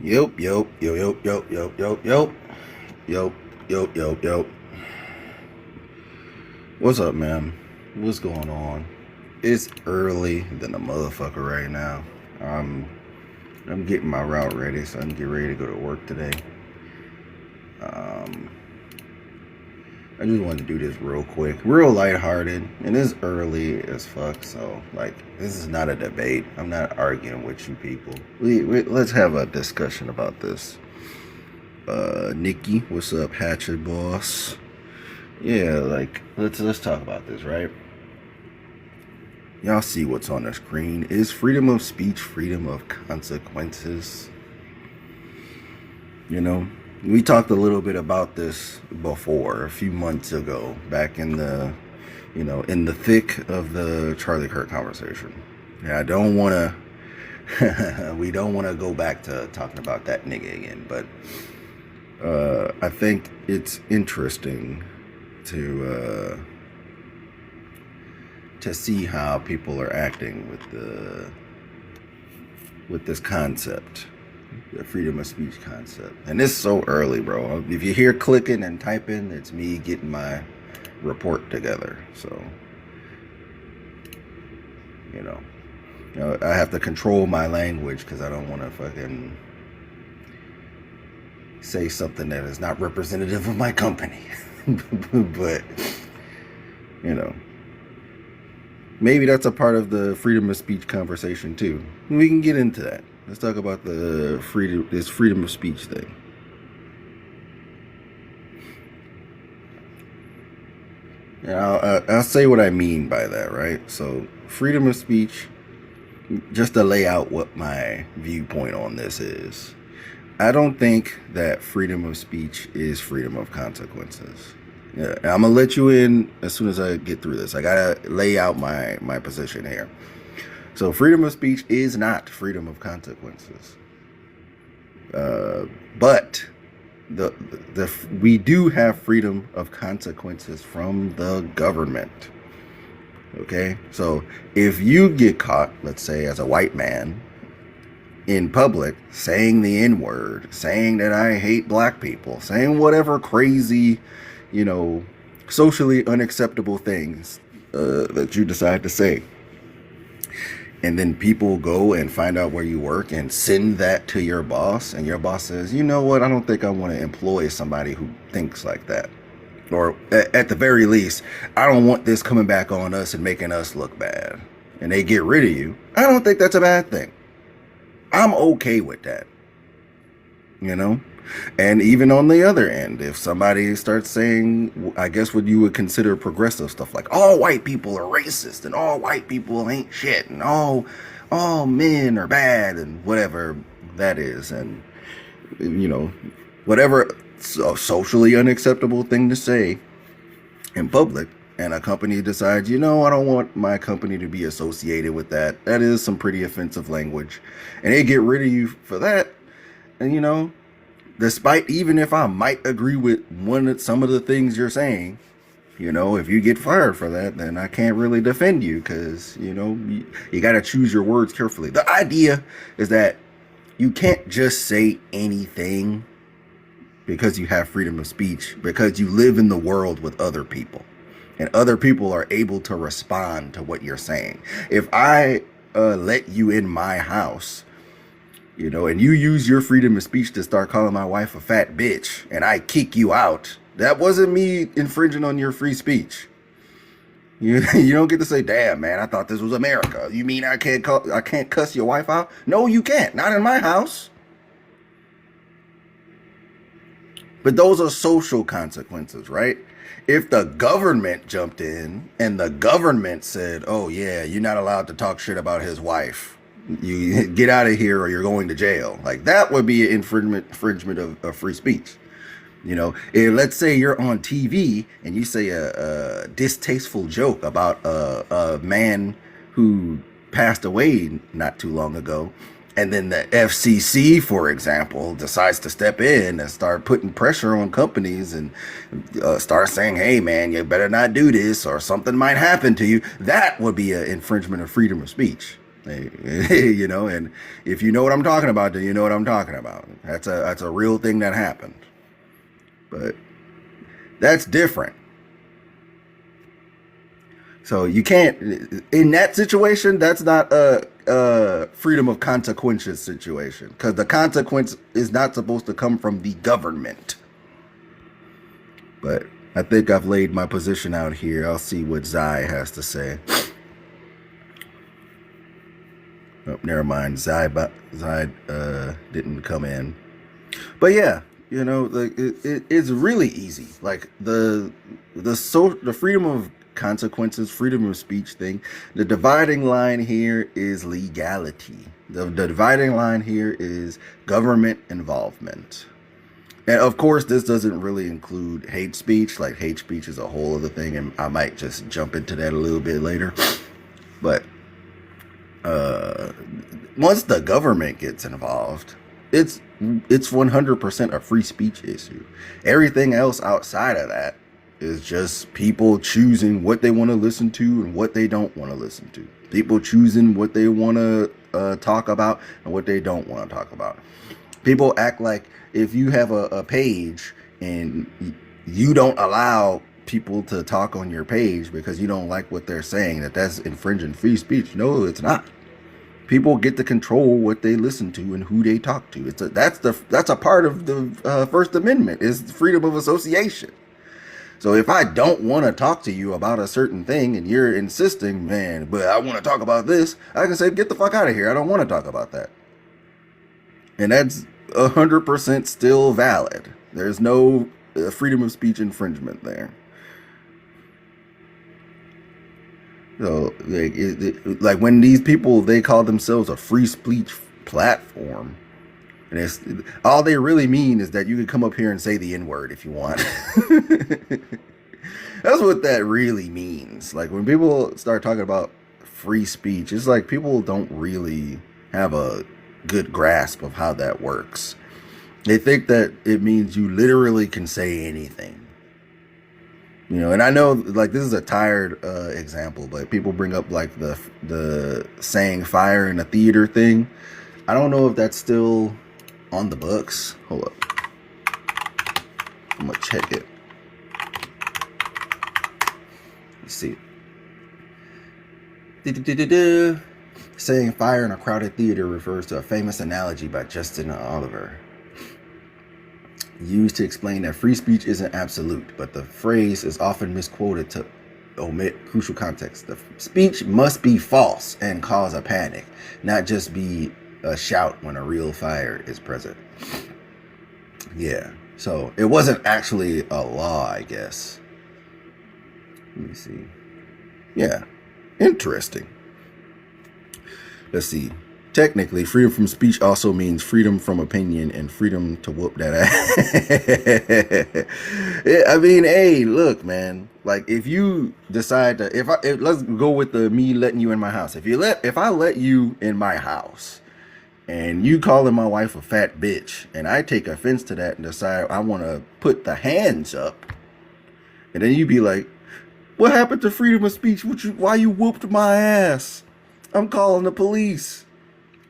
Yep, yep, yep, yep, yep, yep, yep, yep, yep, yep, yep, yep. What's up, man? What's going on? It's early than a motherfucker right now. I'm I'm getting my route ready, so I can get ready to go to work today. Um, I just wanted to do this real quick, real lighthearted, and it's early as fuck. So, like, this is not a debate. I'm not arguing with you people. Let's have a discussion about this. Nikki, what's up, Hatchet Boss? Yeah, like let's talk about this, right? Y'all see what's on the screen. Is freedom of speech freedom of consequences? You know, we talked a little bit about this before, a few months ago, back in the, in the thick of the Charlie Kirk conversation. Yeah, I don't want to, we don't want to go back to talking about that nigga again, but I think it's interesting to see how people are acting with this concept, the freedom of speech concept. And it's so early, bro. If you hear clicking and typing, it's me getting my report together. So, you know, I have to control my language because I don't want to fucking say something that is not representative of my company. But, you know, maybe that's a part of the freedom of speech conversation too. We can get into that. Let's talk about this freedom of speech thing. Yeah, I'll say what I mean by that, right? So, freedom of speech, just to lay out what my viewpoint on this is. I don't think that freedom of speech is freedom of consequences. Yeah, I'm gonna let you in as soon as I get through this. I gotta lay out my position here. So, freedom of speech is not freedom of consequences. But the we do have freedom of consequences from the government. Okay, so if you get caught, let's say as a white man in public saying the N word, saying that I hate black people, saying whatever crazy, you know, socially unacceptable things that you decide to say, and then people go and find out where you work and send that to your boss, and your boss says, you know what, I don't think I want to employ somebody who thinks like that, or at the very least, I don't want this coming back on us and making us look bad, and they get rid of you. I don't think that's a bad thing. I'm okay with that, you know. And even on the other end, if somebody starts saying, I guess what you would consider progressive stuff, like all white people are racist and all white people ain't shit and all men are bad and whatever that is, and you know, whatever socially unacceptable thing to say in public, and a company decides, you know, I don't want my company to be associated with that. That is some pretty offensive language, and they get rid of you for that. And you know, despite, even if I might agree with some of the things you're saying, you know, if you get fired for that, then I can't really defend you because, you know, you got to choose your words carefully. The idea is that you can't just say anything because you have freedom of speech, because you live in the world with other people and other people are able to respond to what you're saying. If I let you in my house, you know, and you use your freedom of speech to start calling my wife a fat bitch, and I kick you out, that wasn't me infringing on your free speech. You don't get to say, damn, man, I thought this was America. You mean I can't cuss your wife out? No, you can't. Not in my house. But those are social consequences, right? If the government jumped in and the government said, oh, yeah, you're not allowed to talk shit about his wife, you get out of here or you're going to jail, like that would be an infringement of free speech. You know, if, let's say you're on TV and you say a distasteful joke about a man who passed away not too long ago, and then the FCC, for example, decides to step in and start putting pressure on companies and start saying, hey, man, you better not do this or something might happen to you. That would be an infringement of freedom of speech. You know, and if you know what I'm talking about, then you know what I'm talking about. That's a real thing that happened. But that's different. So you can't in that situation. That's not a freedom of consequences situation because the consequence is not supposed to come from the government. But I think I've laid my position out here. I'll see what Zai has to say. Oh, never mind. Zai didn't come in. But yeah, you know, it's really easy. Like the freedom of consequences, freedom of speech thing. The dividing line here is legality. The dividing line here is government involvement. And of course, this doesn't really include hate speech. Like hate speech is a whole other thing, and I might just jump into that a little bit later. But uh, once the government gets involved, it's 100% a free speech issue. Everything else outside of that is just people choosing what they want to listen to and what they don't want to listen to. People choosing what they want to talk about and what they don't want to talk about. People act like if you have a page and you don't allow people to talk on your page because you don't like what they're saying, that's infringing free speech. No, it's not. People get to control what they listen to and who they talk to. That's a part of the First Amendment is freedom of association. So if I don't want to talk to you about a certain thing and you're insisting, man, but I want to talk about this, I can say, get the fuck out of here. I don't want to talk about that. And that's 100% still valid. There's no freedom of speech infringement there. So, like when these people, they call themselves a free speech platform, and it's all they really mean is that you can come up here and say the N-word if you want. That's what that really means. Like when people start talking about free speech, it's like people don't really have a good grasp of how that works. They think that it means you literally can say anything. You know, and I know like this is a tired example, but people bring up like the saying fire in a theater thing. I don't know if that's still on the books. Hold up. I'm gonna check it. Let's see. Saying fire in a crowded theater refers to a famous analogy by Justin Oliver, used to explain that free speech isn't absolute, but the phrase is often misquoted to omit crucial context. The speech must be false and cause a panic, not just be a shout when a real fire is present. Yeah, so it wasn't actually a law, I guess. Let me see. Yeah, interesting. Let's see. Technically, freedom from speech also means freedom from opinion and freedom to whoop that ass. Yeah, I mean, hey, look, man. Like, if you decide to, if let's go with the me letting you in my house. If I let you in my house, and you calling my wife a fat bitch, and I take offense to that and decide I want to put the hands up, and then you be like, "What happened to freedom of speech? Why you whooped my ass? I'm calling the police."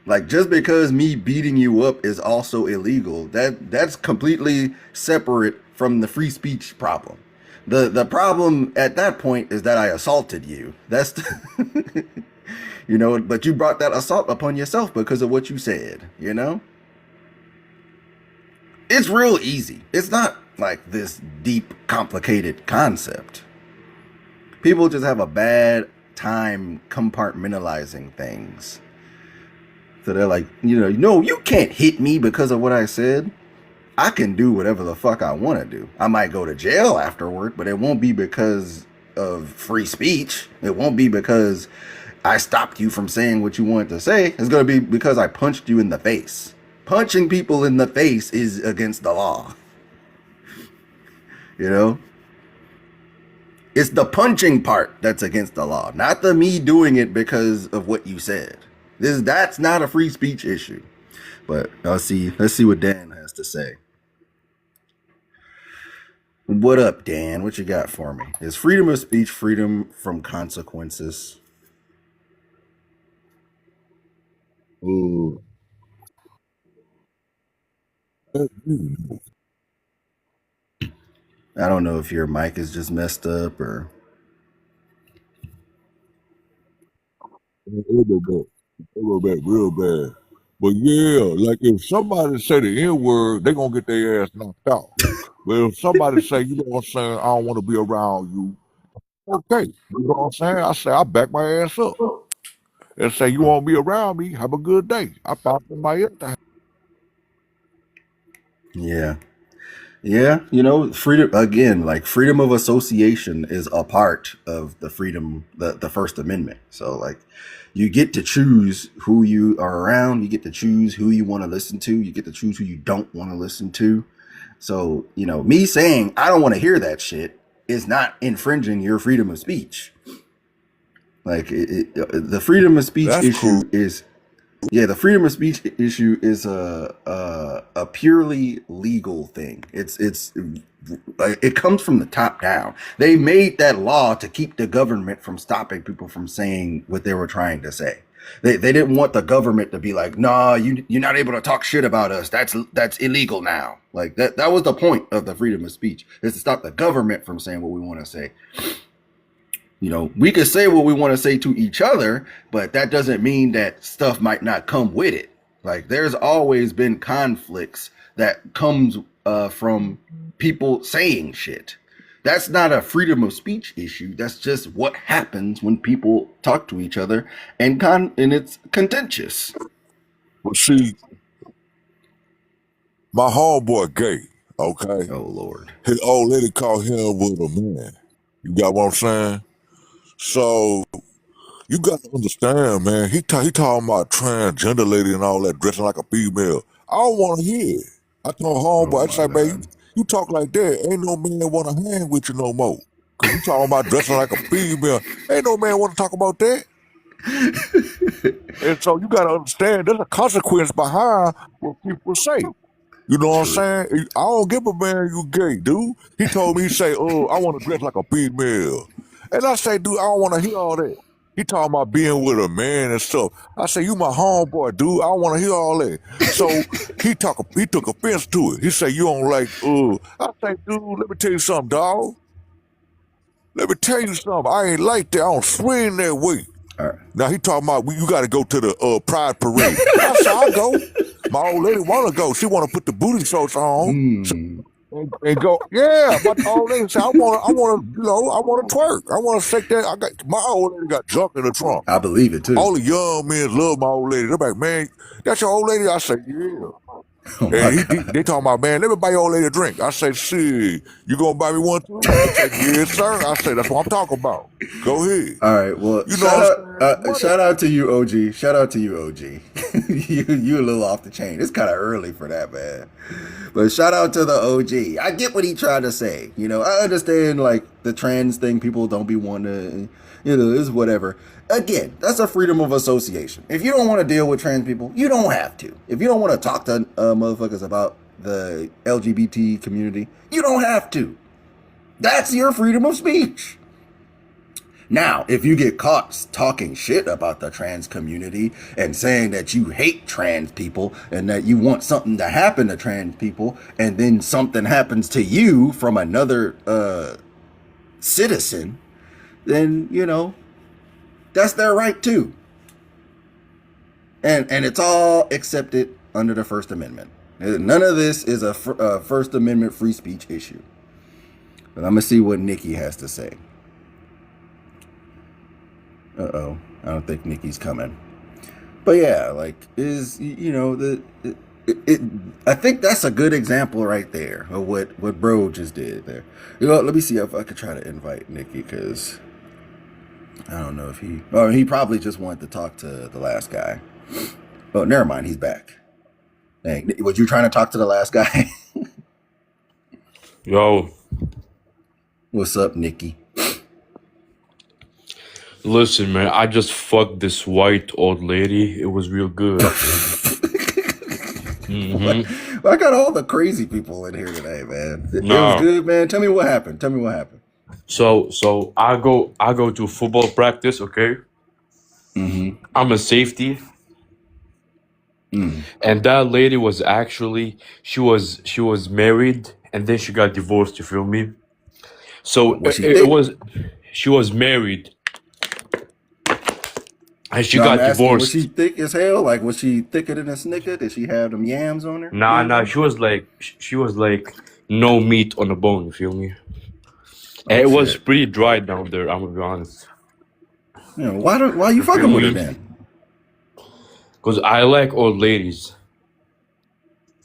Like just because me beating you up is also illegal, that's completely separate from the free speech problem. The problem at that point is that I assaulted you. That's you know, but you brought that assault upon yourself because of what you said, you know? It's real easy. It's not like this deep, complicated concept. People just have a bad time compartmentalizing things. So they're like, no, you can't hit me because of what I said. I can do whatever the fuck I want to do. I might go to jail afterward, but it won't be because of free speech. It won't be because I stopped you from saying what you wanted to say. It's going to be because I punched you in the face. Punching people in the face is against the law. You know? It's the punching part that's against the law, not the me doing it because of what you said. That's not a free speech issue. But let's see what Dan has to say. What up, Dan? What you got for me? Is freedom of speech freedom from consequences? Uh, that, I don't know if your mic is just messed up or. it was bad, real bad. But yeah, like if somebody say the N word, they gonna get their ass knocked out. But if somebody say, you know what I'm saying, I don't want to be around you, okay. You know what I'm saying? I say I back my ass up and say you won't be around me. Have a good day. I found somebody else to have. Yeah. Yeah, freedom again, like freedom of association is a part of the freedom, the First Amendment. So like you get to choose who you are around, you get to choose who you want to listen to, you get to choose who you don't want to listen to. So, me saying I don't want to hear that shit is not infringing your freedom of speech. Like the freedom of speech That's cool. issue is yeah, the freedom of speech issue is a purely legal thing. It's like it comes from the top down. They made that law to keep the government from stopping people from saying what they were trying to say. They didn't want the government to be like, nah, you're not able to talk shit about us. That's illegal now. Like that was the point of the freedom of speech, is to stop the government from saying what we want to say. We could say what we want to say to each other, but that doesn't mean that stuff might not come with it. Like there's always been conflicts that comes from people saying shit. That's not a freedom of speech issue. That's just what happens when people talk to each other, and it's contentious. But see, my homeboy gay, okay? Oh Lord. His old lady called him with a man. You got what I'm saying? So you got to understand, man. He talking about transgender lady and all that, dressing like a female. I don't want to hear it. I told Oh homeboy, I my say, man, God. you talk like that, ain't no man want to hang with you no more. Cause you talking about dressing like a female. Ain't no man want to talk about that. And so you got to understand, there's a consequence behind what people say. You know what I'm True. saying? I don't give a man you gay, dude. He told me, he say, oh, I want to dress like a female. And I say, dude, I don't want to hear all that. He talking about being with a man and stuff. I say, you my homeboy, dude. I don't want to hear all that. So he took offense to it. He say, you don't like, I say, dude, let me tell you something, dog. Let me tell you something. I ain't like that. I don't swing that way. All right. Now he talking about you got to go to the pride parade. I said I go. My old lady want to go. She want to put the booty shorts on Hmm. and go. Yeah, my old lady said I want to, I want to twerk. I want to shake that. I got my old lady got junk in the trunk. I believe it too. All the young men love my old lady. They're like, man, that's your old lady. I say, yeah. Oh my And God. they talking about, man, let me buy your old lady a drink. I say, see, you gonna buy me one too? She say, yes, sir. I say, that's what I'm talking about. Go ahead. All right. Well, You know what I'm saying? shout Whatever. out to you, OG. Shout out to you, OG. you a little off the chain. It's kind of early for that, man. But shout out to the OG. I get what he tried to say. I understand like the trans thing. People don't be wanting to, it's whatever. Again, that's a freedom of association. If you don't want to deal with trans people, you don't have to. If you don't want to talk to motherfuckers about the LGBT community, you don't have to. That's your freedom of speech. Now, if you get caught talking shit about the trans community and saying that you hate trans people and that you want something to happen to trans people, and then something happens to you from another citizen, then that's their right too, and it's all accepted under the First Amendment. None of this is a First Amendment free speech issue. But I'm gonna see what Nikki has to say. Uh-oh. I don't think Nikki's coming. But yeah, like is the it I think that's a good example right there of what Bro just did there. Let me see if I could try to invite Nikki, because I don't know if he probably just wanted to talk to the last guy. Oh, never mind, he's back. Dang, was you trying to talk to the last guy? Yo, What's up, Nikki? listen, man. I just fucked this white old lady. It was real good. What? Mm-hmm. I got all the crazy people in here today, man. It was Now, good, man. Tell me what happened. Tell me what happened. so I go to football practice. Okay, Mm-hmm. I'm a safety. Mm. and that lady was actually she was married, and then she got divorced. You feel me? So Was she it thick? was she was married and she No, I'm got asking, was she divorced. thick as hell? Like, was she thicker than a snicker? Did she have them yams on her? Nah, Yams nah, on her? she was like no meat on the bone. You feel me? And Oh it was shit. pretty dry down there. I'm gonna be honest. You know, why you You feel fucking with her me? then? Because I like old ladies.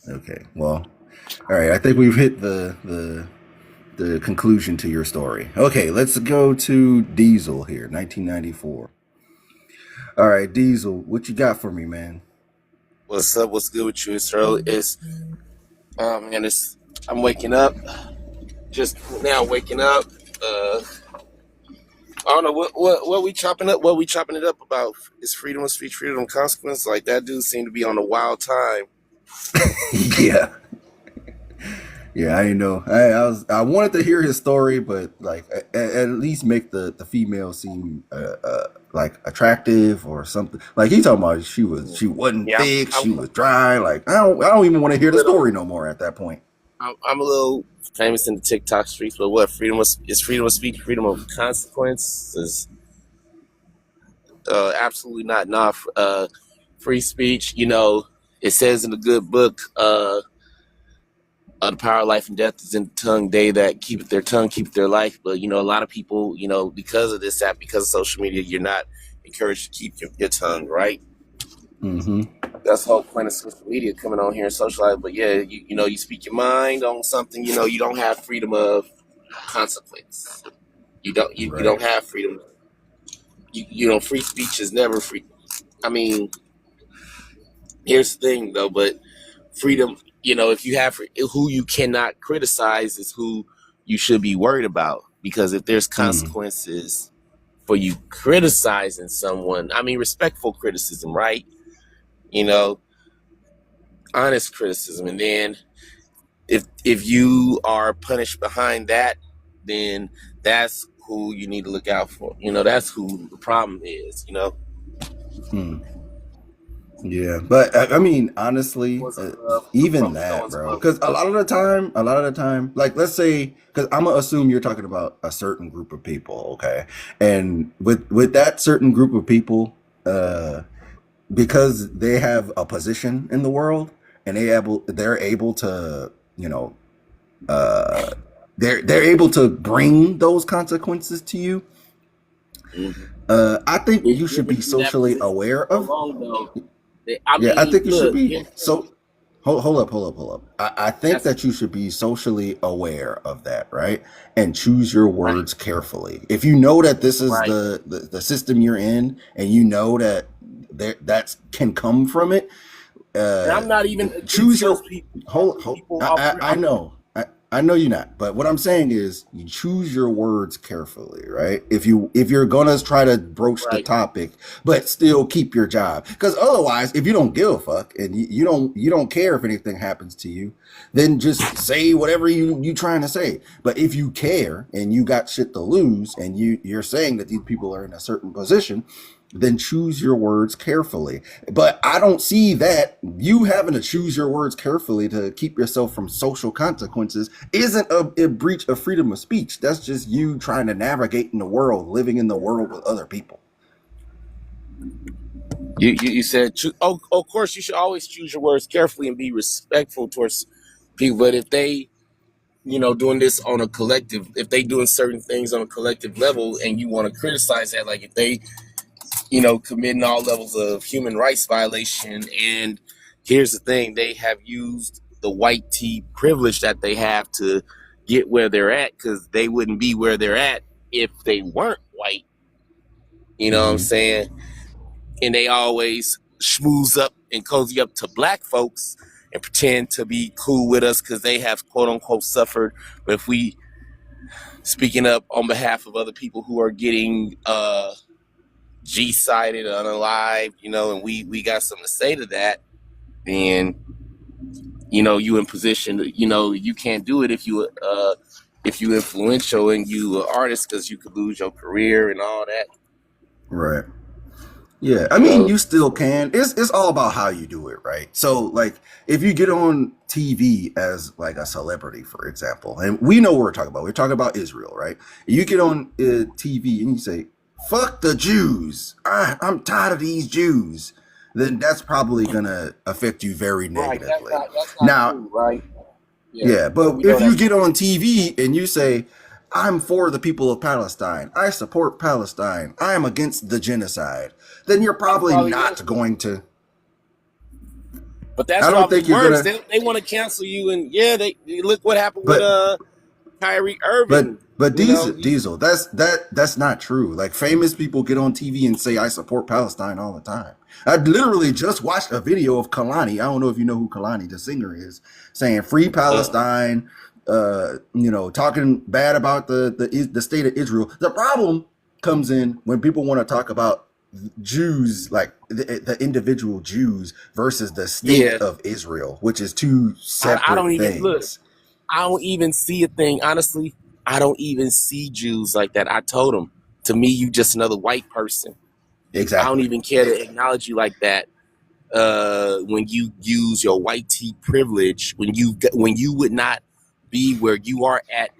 Okay, well, all right. I think we've hit the conclusion to your story. Okay, let's go to Diesel here, 1994. All right, Diesel, what you got for me, man? What's up? What's good with you? It's early. Man, I'm waking up. Just now waking up. I don't know what we chopping up. What we chopping it up about? Is freedom of speech, freedom of consequence? Like that dude seemed to be on a wild time. Yeah. Yeah, I know. I wanted to hear his story, but like at least make the female seem like attractive or something. Like he talking about she wasn't Yeah, thick, she I'm was dry. Like I don't even want to hear a the little. story no more at that point. I'm a little famous in the TikTok streets, but what is freedom of speech, freedom of consequence? Is absolutely not. Not free speech. It says in the good book. The power of life and death is in the tongue. They that keep their tongue keep their life. But a lot of people, because of this app, because of social media, you're not encouraged to keep your tongue, right? Mm-hmm. That's the whole point of social media, coming on here and socialize. But yeah, you speak your mind on something. You don't have freedom of consequence. You Right. don't have freedom. Free speech is never free. I mean, here's the thing though, but freedom, if you have who you cannot criticize is who you should be worried about, because if there's consequences for you criticizing someone, I mean respectful criticism, right? Honest criticism, and then if you are punished behind that, then that's who you need to look out for. That's who the problem is. Mm. Yeah, but I mean, honestly, What's even from that, Stone's bro. Club. Because a lot of the time, like let's say, because I'm gonna assume you're talking about a certain group of people, okay? And with that certain group of people, because they have a position in the world and they're able to, uh, they're able to bring those consequences to you. I think you They've should be been in that socially position aware so of. long though. Yeah, I think you should Look, be. here's the So thing. hold up. I think That's that you should be socially aware of that, right? And choose your right, words carefully. If you know that this is right. the system you're in, and you know that that can come from it, And uh, I'm not even against choose your those people. hold. People off. I know. I know you're not, but what I'm saying is you choose your words carefully, right? If you're gonna try to broach the Right. topic, but still keep your job, because otherwise, if you don't give a fuck and you don't care if anything happens to you, then just say whatever you trying to say. But if you care and you got shit to lose, and you're saying that these people are in a certain position, then choose your words carefully. But I don't see that you having to choose your words carefully to keep yourself from social consequences isn't a breach of freedom of speech. That's just you trying to navigate in the world, living in the world with other people. You said, of course, you should always choose your words carefully and be respectful towards people. But if they, doing this on a collective, if they doing certain things on a collective level, and you want to criticize that, like if they, committing all levels of human rights violation, and here's the thing, they have used the white tea privilege that they have to get where they're at, because they wouldn't be where they're at if they weren't white. You know what I'm saying? And they always schmooze up and cozy up to black folks and pretend to be cool with us because they have quote unquote suffered. But if we speaking up on behalf of other people who are getting G-sided, unalived, and we got something to say to that, then you in position, you can't do it if you influential and you an artist, because you could lose your career and all that. Right. Yeah, I You mean, know, you still can. It's all about how you do it, right? So, like, if you get on TV as like a celebrity, for example, and we know what we're talking about. We're talking about Israel, right? You get on TV and you say, "Fuck the Jews! I'm tired of these Jews." Then that's probably gonna affect you very right? negatively. That's not Now, true, right? Yeah, yeah, but we know if you that's get not on TV and you say, I'm for the people of Palestine, I support Palestine, I am against the genocide, then you're true. You probably probably will. not going to. But that's I don't probably think you're worse. gonna. They want to cancel you, and yeah, they look what happened with But Kyrie but Irving. but You know, Diesel, that's not true. Like famous people get on TV and say I support Palestine all the time. I literally just watched a video of Kalani. I don't know if you know who Kalani, the singer, is, saying free uh, Palestine. Talking bad about the state of Israel. The problem comes in when people want to talk about Jews, like the individual Jews versus the state yeah. of Israel, which is two I don't separate even look. things. I don't even see a thing. Honestly, I don't even see Jews like that. I told them, to me, you just another white person. I don't Exactly. even care to acknowledge you like that. When you use your white tea privilege, when you would not be where you are at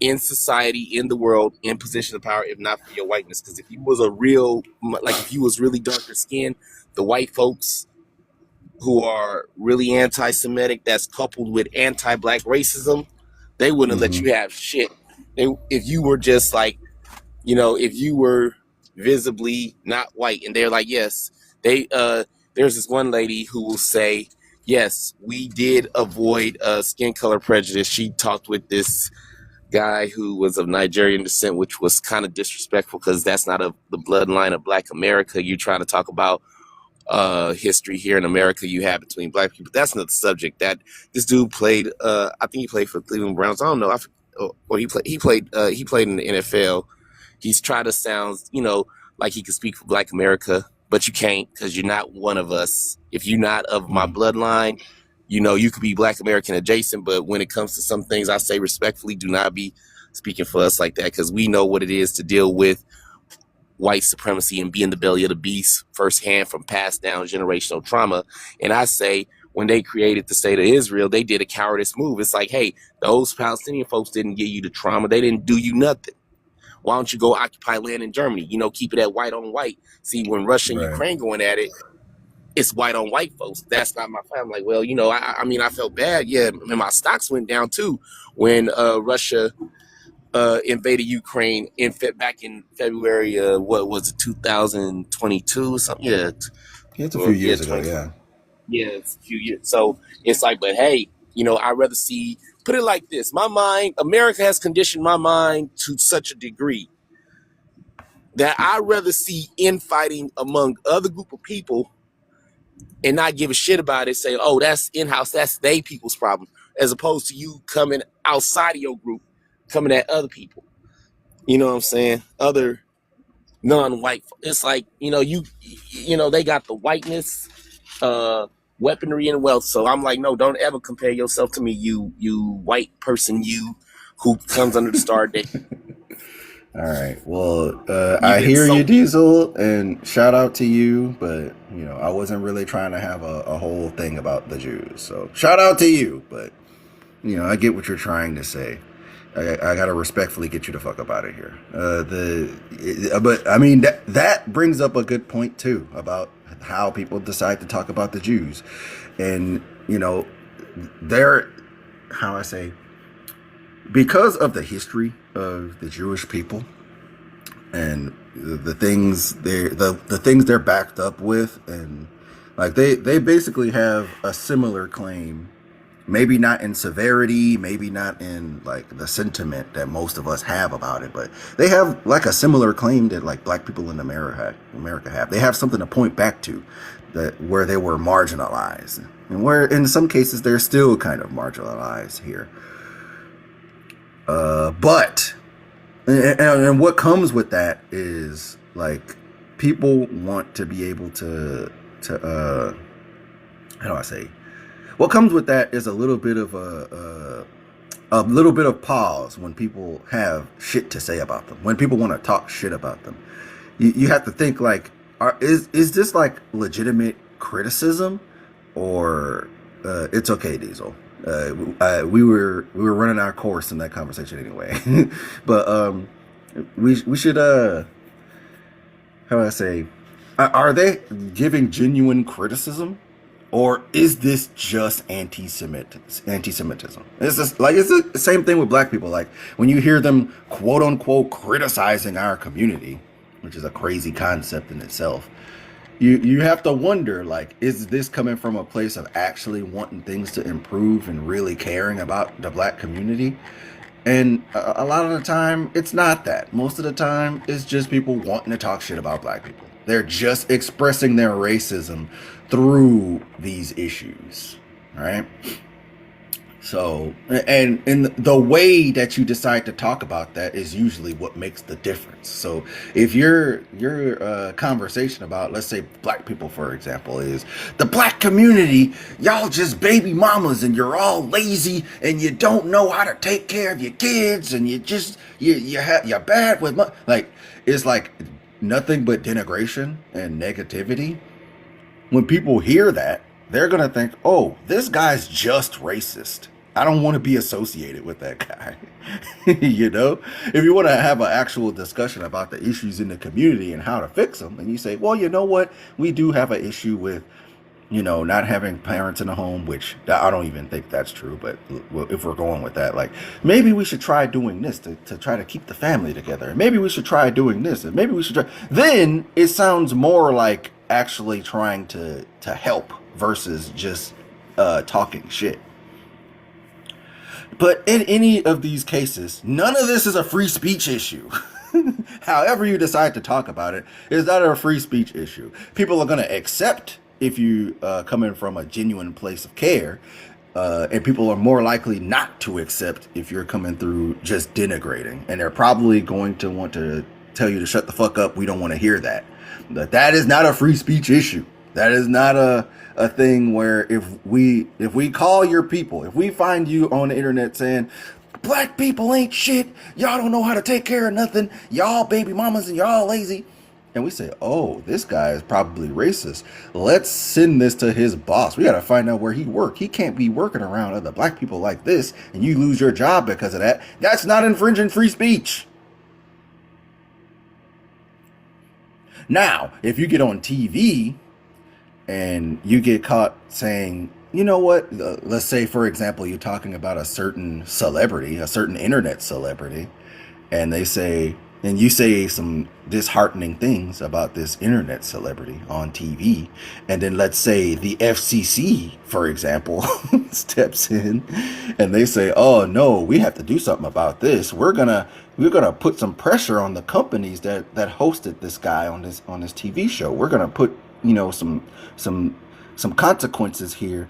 in society, in the world, in position of power, if not for your whiteness. Because if you was a real, like if you was really darker skinned, the white folks who are really anti-Semitic, that's coupled with anti-black racism, they wouldn't let Hmm. you have shit. If you were just like, if you were visibly not white, and they're like, yes, they there's this one lady who will say, yes, we did avoid skin color prejudice. She talked with this guy who was of Nigerian descent, which was kind of disrespectful because that's not the bloodline of Black America. You trying to talk about history here in America you have between black people. That's another subject. That this dude played. I think he played for Cleveland Browns. I don't know. Or he played in the NFL. He's trying to sound, like he could speak for Black America, but you can't because you're not one of us. If you're not of my bloodline, you could be Black American adjacent. But when it comes to some things, I say respectfully, do not be speaking for us like that because we know what it is to deal with white supremacy and be in the belly of the beast firsthand from passed down generational trauma. And I say, when they created the state of Israel, they did a cowardice move. It's like, hey, those Palestinian folks didn't give you the trauma. They didn't do you nothing. Why don't you go occupy land in Germany? Keep it at white on white. See, when Russia and Right. Ukraine going at it, it's white on white folks. That's not my family. Like, well, I mean, I felt bad. Yeah, and my stocks went down too when Russia invaded Ukraine back in February. What was it, 2022 or something? Yeah, Yeah, it's a few or yeah, years ago. 20. Yeah. Yeah, it's a few years. So it's like, but hey, I'd rather see. Put it like this: America has conditioned my mind to such a degree that I'd rather see infighting among other group of people and not give a shit about it. Say, oh, that's in house. That's they people's problem, as opposed to you coming outside of your group, coming at other people. You know what I'm saying? Other non-white. It's like they got the whiteness, weaponry, and wealth. So I'm like, no, don't ever compare yourself to me, you white person, you who comes under the star day. All right. Well, You've I been hear you, so Diesel, and shout out to you. But I wasn't really trying to have a whole thing about the Jews. So shout out to you. But I get what you're trying to say. I gotta respectfully get you the fuck up out of here. But I mean that brings up a good point too about how people decide to talk about the Jews, and they're how I say because of the history of the Jewish people and the things the things they're backed up with, and like they basically have a similar claim. Maybe not in severity, maybe not in like the sentiment that most of us have about it, but they have like a similar claim that like black people in America have. They have something to point back to that where they were marginalized, and where in some cases they're still kind of marginalized here. But and what comes with that is like people want to be able to how do I say? What comes with that is a little bit of a little bit of pause when people have shit to say about them. When people want to talk shit about them, you have to think like, is this like legitimate criticism, or it's okay, Diesel? We were running our course in that conversation anyway, but we should how do I say, are they giving genuine criticism, or is this just anti-Semitism? It's just like it's the same thing with black people. Like when you hear them quote unquote criticizing our community, which is a crazy concept in itself. You have to wonder, like, is this coming from a place of actually wanting things to improve and really caring about the black community? And a lot of the time, it's not that. Most of the time, it's just people wanting to talk shit about black people. They're just expressing their racism through these issues, right? So, and the way that you decide to talk about that is usually what makes the difference. So, if your conversation about, let's say, black people, for example, is the black community, y'all just baby mamas and you're all lazy and you don't know how to take care of your kids and you're bad with like it's like nothing but denigration and negativity. When people hear that, they're gonna think, "Oh, this guy's just racist. I don't want to be associated with that guy." You know, if you want to have an actual discussion about the issues in the community and how to fix them, and you say, "Well, you know what? We do have an issue with, not having parents in the home," which I don't even think that's true. But if we're going with that, like maybe we should try doing this to try to keep the family together. Maybe we should try doing this, and maybe we should try. Then it sounds more like actually trying to help versus just talking shit. But in any of these cases, none of this is a free speech issue. However you decide to talk about it, is not a free speech issue. People are going to accept if you coming from a genuine place of care, and people are more likely not to accept if you're coming through just denigrating. And they're probably going to want to tell you to shut the fuck up. We don't want to hear that. But that is not a free speech issue. That is not a thing where if we call your people, if we find you on the internet saying black people ain't shit, y'all don't know how to take care of nothing, y'all baby mamas and y'all lazy, and we say, oh, this guy is probably racist, let's send this to his boss. We got to find out where he work. He can't be working around other black people like this and you lose your job because of that. That's not infringing free speech. Now, if you get on TV and you get caught saying, you know what, let's say, for example, you're talking about a certain celebrity, a certain internet celebrity, and they say, and you say some disheartening things about this internet celebrity on TV, and then let's say the FCC, for example, steps in and they say, oh no, we have to do something about this. We're gonna put some pressure on the companies that hosted this guy on this TV show. We're gonna put some consequences here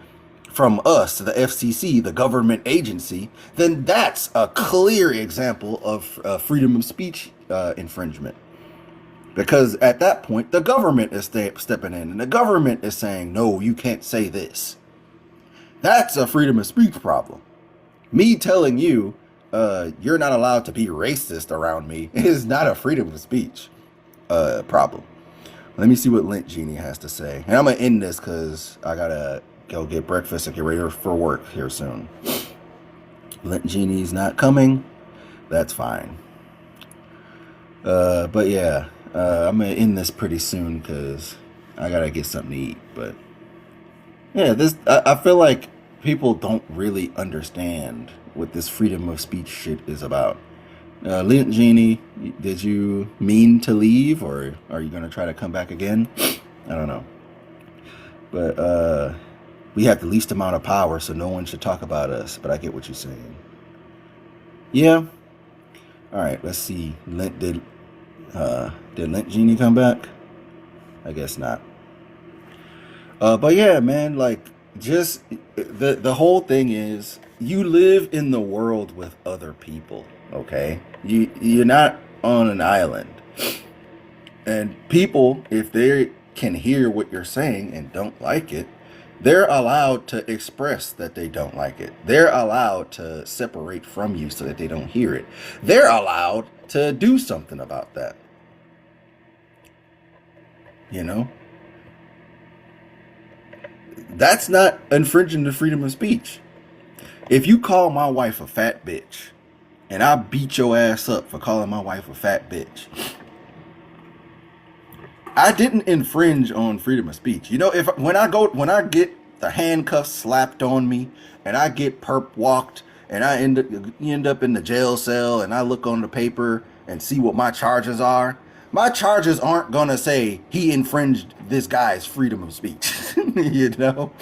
from us, the FCC, the government agency. Then that's a clear example of freedom of speech infringement, because at that point the government is stepping in and the government is saying, no, you can't say this. That's a freedom of speech problem. Me telling you you're not allowed to be racist around me is not a freedom of speech problem. Let me see what Lint Genie has to say. And I'm going to end this because I got to go get breakfast and get ready for work here soon. Lint Genie's not coming. That's fine. But yeah, I'm going to end this pretty soon because I got to get something to eat. But yeah, I feel like people don't really understand what this freedom of speech shit is about. Lint Genie, did you mean to leave, or are you going to try to come back again? I don't know. But we have the least amount of power, so no one should talk about us. But I get what you're saying. Yeah. All right, let's see. Did Lint Genie come back? I guess not. But yeah, man, like, just the whole thing is, you live in the world with other people, okay? You're not on an island. And people, if they can hear what you're saying and don't like it, they're allowed to express that they don't like it. They're allowed to separate from you so that they don't hear it. They're allowed to do something about that. You know, that's not infringing the freedom of speech. If you call my wife a fat bitch and I beat your ass up for calling my wife a fat bitch, I didn't infringe on freedom of speech. You know, if when I get the handcuffs slapped on me and I get perp walked and you end up in the jail cell and I look on the paper and see what my charges are, my charges aren't gonna say he infringed this guy's freedom of speech. You know,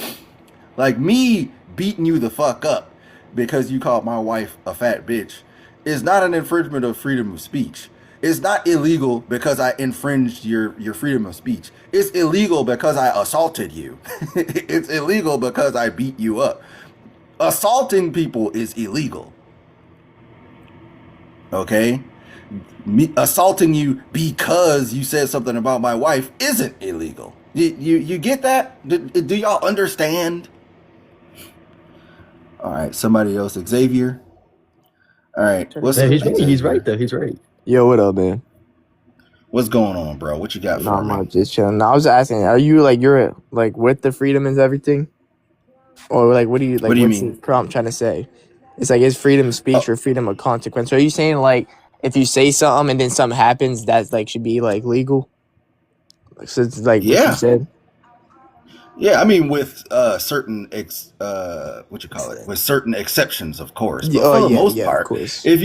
like me beating you the fuck up because you called my wife a fat bitch is not an infringement of freedom of speech. It's not illegal because I infringed your freedom of speech. It's illegal because I assaulted you. It's illegal because I beat you up. Assaulting people is illegal. Okay? Me assaulting you because you said something about my wife isn't illegal. You get that? Do y'all understand? All right, somebody else, Xavier. All right, what's Yeah, up, he's right. He's Xavier? right though. He's right. Yo, what up, man? What's going on, bro? What you got for Not me? much, just chilling. No, I was asking, are you like you're like with the freedom and everything, or like what do you like? What do you What's mean? the prompt trying to say? It's like is freedom of speech Oh, or freedom of consequence? Are you saying like if you say something and then something happens, that's like should be like legal? Like, so it's like what you yeah. said. Yeah, I mean with certain what you call it? With certain exceptions, of course. But Oh for the yeah, most yeah, of part, course. if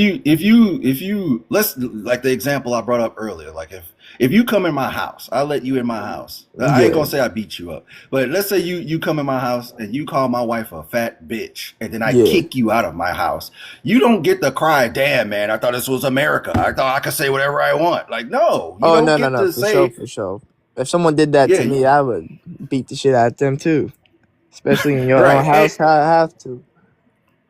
you let's like the example I brought up earlier, like if you come in my house, I let you in my house. I ain't Yeah, gonna say I beat you up, but let's say you come in my house and you call my wife a fat bitch, and then I yeah. kick you out of my house. You don't get to cry, damn man, I thought this was America. I thought I could say whatever I want. Like, no, you Oh don't no, get to for sure, say, for sure. If someone did that yeah, to me, I would beat the shit out of them too. Especially in your own right. house, I have to.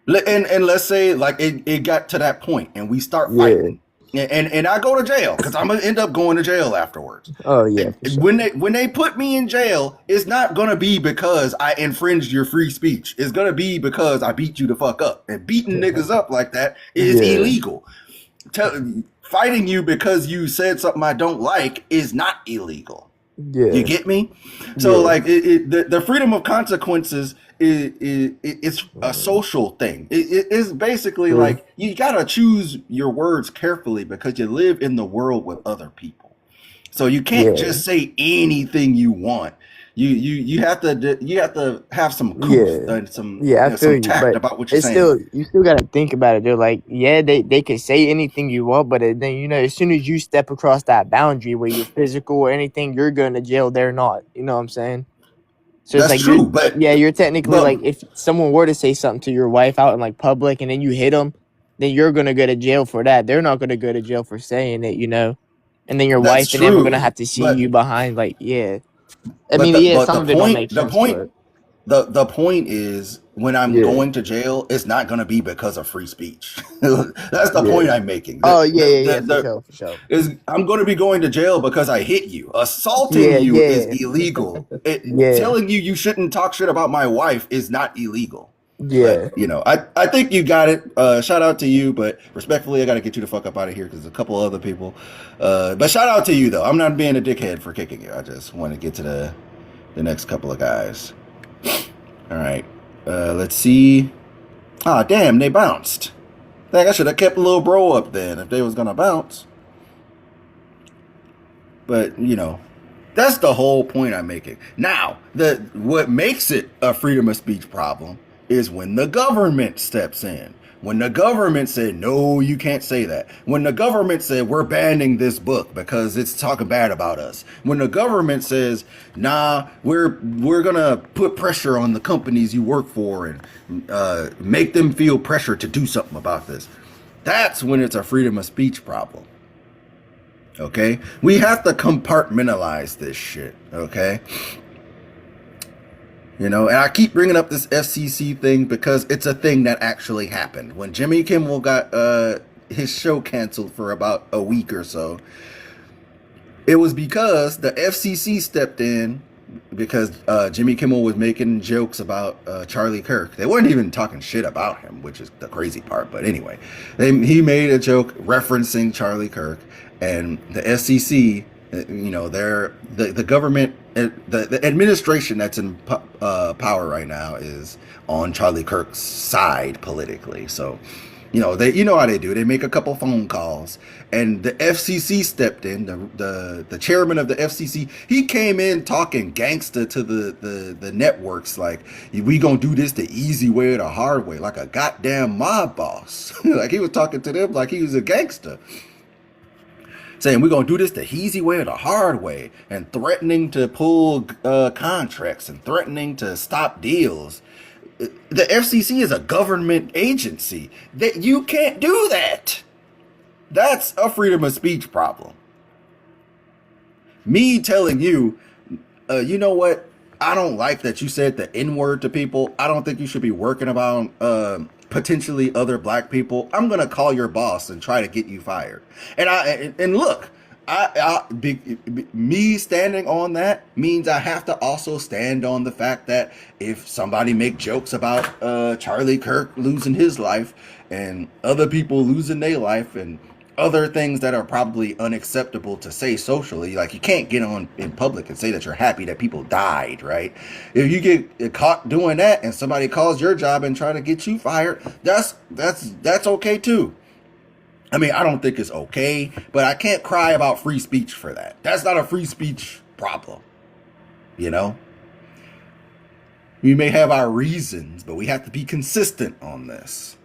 And let's say like it got to that point and we start Yeah. fighting and I go to jail because I'm gonna end up going to jail afterwards. Oh yeah, for sure. When they put me in jail, it's not gonna be because I infringed your free speech. It's gonna be because I beat you the fuck up. And beating niggas up like that is Yeah, illegal. Fighting you because you said something I don't like is not illegal. You yeah, get me? So yeah. like the freedom of consequences it's a social thing. It's basically True. like you gotta choose your words carefully because you live in the world with other people. So you can't Yeah, just say anything you want. You have to have some yeah, couth and some yeah. I feel some you, tact but about what you're it's saying. still you still gotta think about it. They're like, yeah, they could say anything you want, but then you know, as soon as you step across that boundary where you're physical or anything, you're going to jail. They're not. You know what I'm saying? So it's That's like you're, true, but yeah, you're technically but like if someone were to say something to your wife out in like public and then you hit them, then you're gonna go to jail for that. They're not gonna go to jail for saying it, you know. And then your that's wife and them are gonna true. have to see But you behind, like, yeah. I but mean, the yeah, but some of it don't make sense, but the point is when I'm yeah, going to jail, it's not going to be because of free speech. That's the yeah. point I'm making. Oh yeah, for sure, for sure. Is I'm going to be going to jail because I hit you. Assaulting Yeah, you is yeah, illegal. yeah, Telling you shouldn't talk shit about my wife is not illegal. But yeah. you know, I think you got it. Shout out to you, but respectfully, I got to get you the fuck up out of here because there's a couple other people. But shout out to you though. I'm not being a dickhead for kicking you. I just want to get to the next couple of guys. All right. Let's see. Ah, damn, they bounced. Think I should have kept little bro up then if they was gonna bounce. But you know, that's the whole point I'm making. Now, what makes it a freedom of speech problem is when the government steps in. When the government said, no, you can't say that. When the government said, we're banning this book because it's talking bad about us. When the government says, nah, we're gonna put pressure on the companies you work for and make them feel pressure to do something about this. That's when it's a freedom of speech problem. Okay? We have to compartmentalize this shit, okay? You know, and I keep bringing up this FCC thing because it's a thing that actually happened. When Jimmy Kimmel got his show canceled for about a week or so, it was because the FCC stepped in because Jimmy Kimmel was making jokes about Charlie Kirk. They weren't even talking shit about him, which is the crazy part. But anyway, he made a joke referencing Charlie Kirk, and the FCC You know, the government, the administration that's in power right now is on Charlie Kirk's side politically. So, you know, you know how they do. They make a couple phone calls, and the FCC stepped in. The chairman of the FCC, he came in talking gangster to the networks, like, we gonna do this the easy way or the hard way, like a goddamn mob boss. Like he was talking to them like he was a gangster, saying we're gonna do this the easy way or the hard way, and threatening to pull contracts and threatening to stop deals. The FCC is a government agency. That you can't do that. That's a freedom of speech problem. Me telling you, you know what? I don't like that you said the N-word to people. I don't think you should be working about potentially other black people. I'm gonna call your boss and try to get you fired. And look, me standing on that means I have to also stand on the fact that if somebody make jokes about Charlie Kirk losing his life and other people losing their life and other things that are probably unacceptable to say socially, like you can't get on in public and say that you're happy that people died, right? If you get caught doing that and somebody calls your job and try to get you fired, that's okay too. I mean, I don't think it's okay, but I can't cry about free speech for that. That's not a free speech problem, you know? We may have our reasons, but we have to be consistent on this.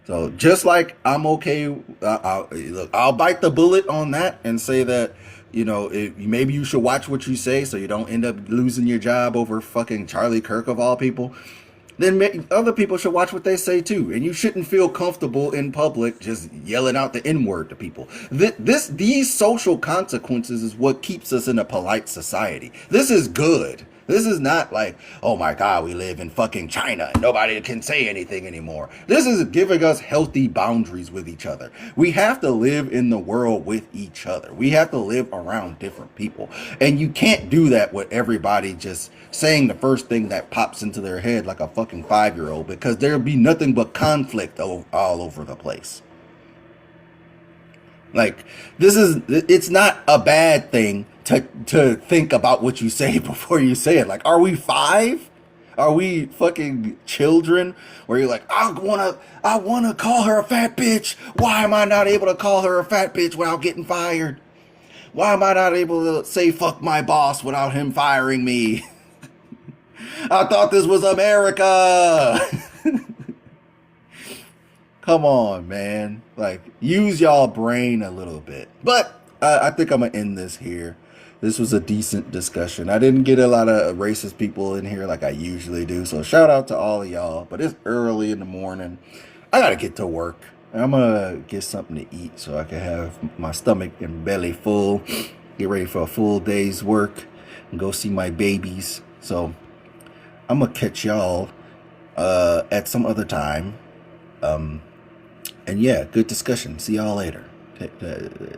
So just like I'm okay, look, I'll bite the bullet on that and say that, you know, maybe you should watch what you say so you don't end up losing your job over fucking Charlie Kirk of all people. Then other people should watch what they say too. And you shouldn't feel comfortable in public just yelling out the N-word to people. These social consequences is what keeps us in a polite society. This is good. This is not like, oh my God, we live in fucking China and nobody can say anything anymore. This is giving us healthy boundaries with each other. We have to live in the world with each other. We have to live around different people. And you can't do that with everybody just saying the first thing that pops into their head like a fucking 5-year-old, because there'll be nothing but conflict all over the place. Like, it's not a bad thing to think about what you say before you say it. Like, are we 5? Are we fucking children where you're like, I wanna call her a fat bitch. Why am I not able to call her a fat bitch without getting fired? Why am I not able to say fuck my boss without him firing me? I thought this was America. Come on, man. Like, use y'all brain a little bit. But I think I'm going to end this here. This was a decent discussion. I didn't get a lot of racist people in here like I usually do. So shout out to all of y'all. But it's early in the morning. I got to get to work. I'm going to get something to eat so I can have my stomach and belly full. Get ready for a full day's work. And go see my babies. So I'm going to catch y'all at some other time. And yeah, good discussion. See y'all later.